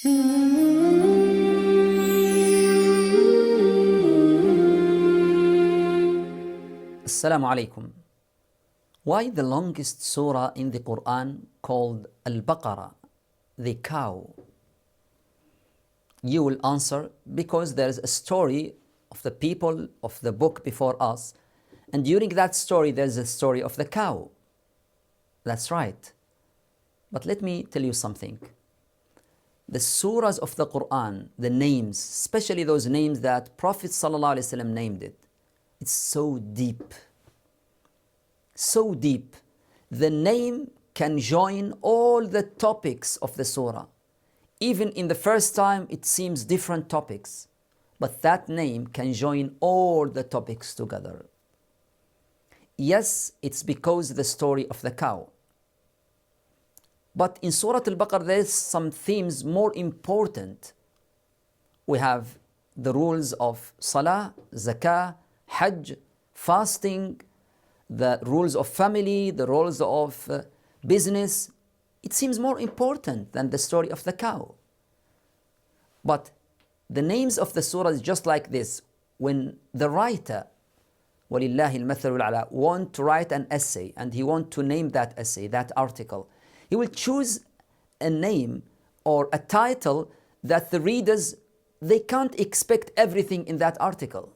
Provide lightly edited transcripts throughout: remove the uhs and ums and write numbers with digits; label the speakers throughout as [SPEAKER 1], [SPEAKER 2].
[SPEAKER 1] Assalamu alaikum. Why the longest surah in the Quran called Al-Baqarah, the cow? You will answer, because there is a story of the people of the book before us, and during that story there is a story of the cow. That's right. But let me tell you something. The surahs of the Quran, the names, especially those names that Prophet ﷺ named it, it's so deep. So deep. The name can join all the topics of the surah. Even in the first time, it seems different topics, but that name can join all the topics together. Yes, it's because of the story of the cow. But in Surah Al-Baqarah, there's some themes more important. We have the rules of Salah, Zakah, Hajj, fasting, the rules of family, the rules of business. It seems more important than the story of the cow. But the names of the surah is just like this. When the writer, وَلِلَّهِ الْمَثَلُ الْعَلَى, want to write an essay and he want to name that essay, that article, he will choose a name or a title that the readers, they can't expect everything in that article.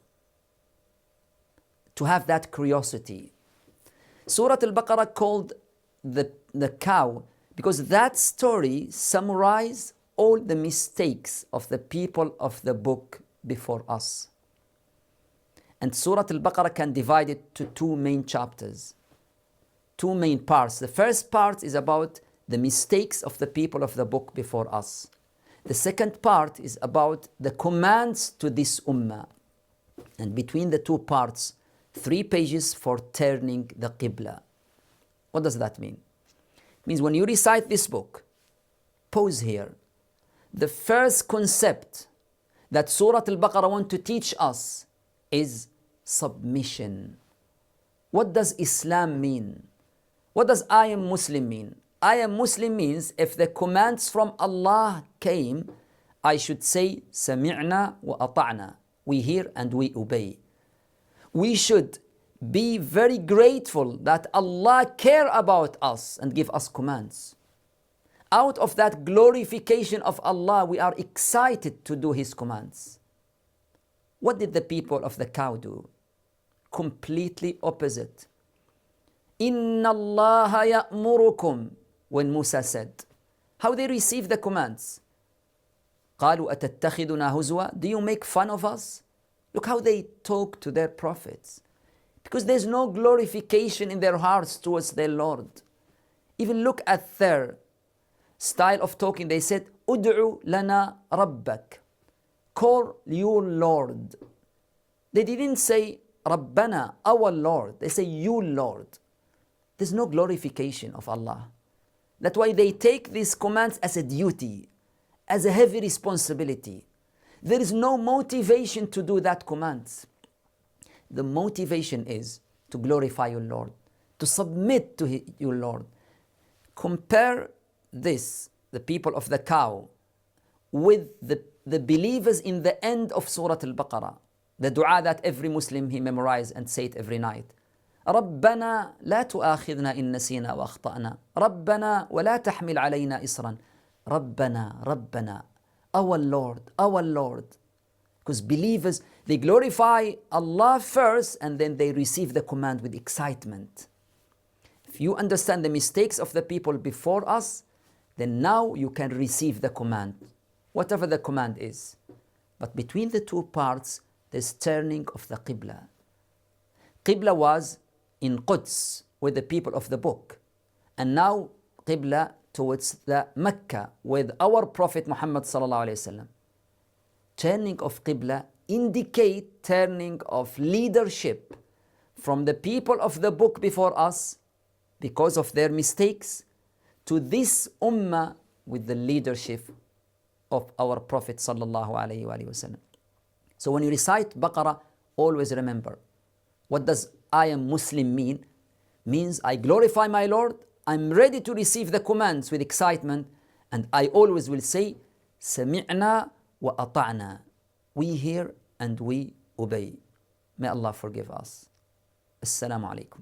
[SPEAKER 1] To have that curiosity. Surah Al-Baqarah called the cow because that story summarized all the mistakes of the people of the book before us. And Surah Al-Baqarah can divide it to two main chapters, two main parts. The first part is about the mistakes of the people of the book before us. The second part is about the commands to this ummah. And between the two parts, 3 pages for turning the Qibla. What does that mean? It means when you recite this book, pause here. The first concept that Surah Al-Baqarah wants to teach us is submission. What does Islam mean? What does I am Muslim mean? I am Muslim means if the commands from Allah came, I should say, Sami'na wa ata'na. We hear and we obey. We should be very grateful that Allah care about us and give us commands. Out of that glorification of Allah, we are excited to do His commands. What did the people of the cow do? Completely opposite. Inna Allah ya'murukum, when Musa said. How they receive the commands? قالوا أتتخذنا هزوا? Do you make fun of us? Look how they talk to their prophets. Because there's no glorification in their hearts towards their Lord. Even look at their style of talking. They said, Ud'u lana rabbak. Call your Lord. They didn't say, Rabbana, our Lord. They say, you Lord. There's no glorification of Allah. That's why they take these commands as a duty, as a heavy responsibility. There is no motivation to do that commands. The motivation is to glorify your Lord, to submit to your Lord. Compare this, the people of the cow, with the believers in the end of Surah Al-Baqarah. The dua that every Muslim he memorize and say it every night. ربنا لا تؤاخذنا إن نسينا وأخطأنا ربنا ولا تحمل علينا إصرا ربنا our Lord. Because believers, they glorify Allah first and then they receive the command with excitement. If you understand the mistakes of the people before us, then now you can receive the command, whatever the command is. But between the two parts, there's turning of the Qibla. Qibla was in Quds with the people of the book. And now Qibla towards the Mecca with our Prophet Muhammad sallallahu alaihi wasallam. Turning of Qibla indicate turning of leadership from the people of the book before us because of their mistakes to this ummah with the leadership of our Prophet sallallahu alaihi wasallam. So when you recite Baqarah, always remember, what does I am Muslim mean? Means I glorify my Lord, I'm ready to receive the commands with excitement, and I always will say, سمعنا وأطعنا. We hear and we obey. May Allah forgive us. Assalamu alaikum.